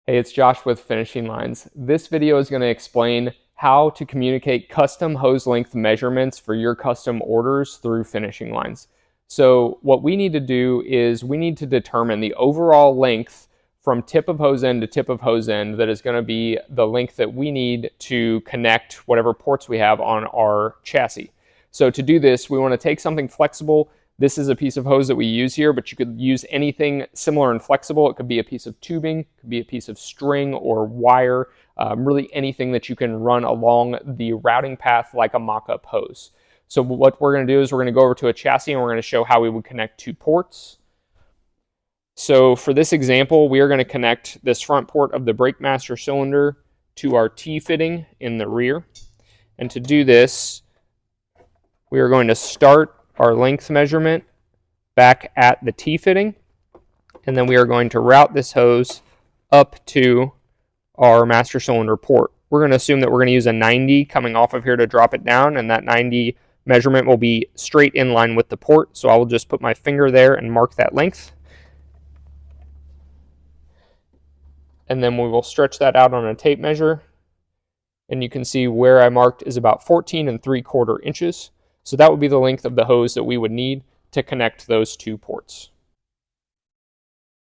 Hey, it's Josh with Finishing Lines. This video is going to explain how to communicate custom hose length measurements for your custom orders through finishing lines. So what we need to do is we need to determine the overall length from tip of hose end to tip of hose end that is going to be the length that we need to connect whatever ports we have on our chassis. So to do this, we want to take something flexible. This is a piece of hose that we use here, but you could use anything similar and flexible. It could be a piece of tubing, it could be a piece of string or wire, really anything that you can run along the routing path like a mock-up hose. So what we're going to do is we're going to go over to a chassis and we're going to show how we would connect two ports. So for this example, we are going to connect this front port of the brake master cylinder to our T-fitting in the rear. And to do this, we are going to start our length measurement back at the T-fitting, and then we are going to route this hose up to our master cylinder port. We're going to assume that we're going to use a 90 coming off of here to drop it down, and that 90 measurement will be straight in line with the port. So I will just put my finger there and mark that length. And then we will stretch that out on a tape measure. And you can see where I marked is about 14 3/4 inches. So that would be the length of the hose that we would need to connect those two ports.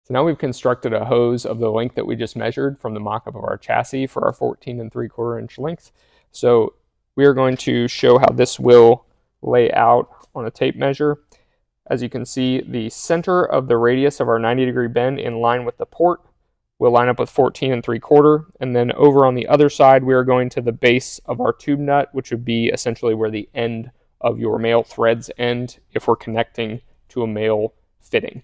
So now we've constructed a hose of the length that we just measured from the mock-up of our chassis for our 14 3/4 inch length. So we are going to show how this will lay out on a tape measure. As you can see, the center of the radius of our 90-degree bend in line with the port will line up with 14 3/4, and then over on the other side we are going to the base of our tube nut, which would be essentially where the end of your male threads end if we're connecting to a male fitting.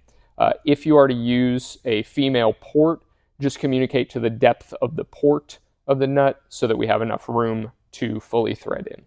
If you are to use a female port, just communicate to the depth of the port of the nut so that we have enough room to fully thread in.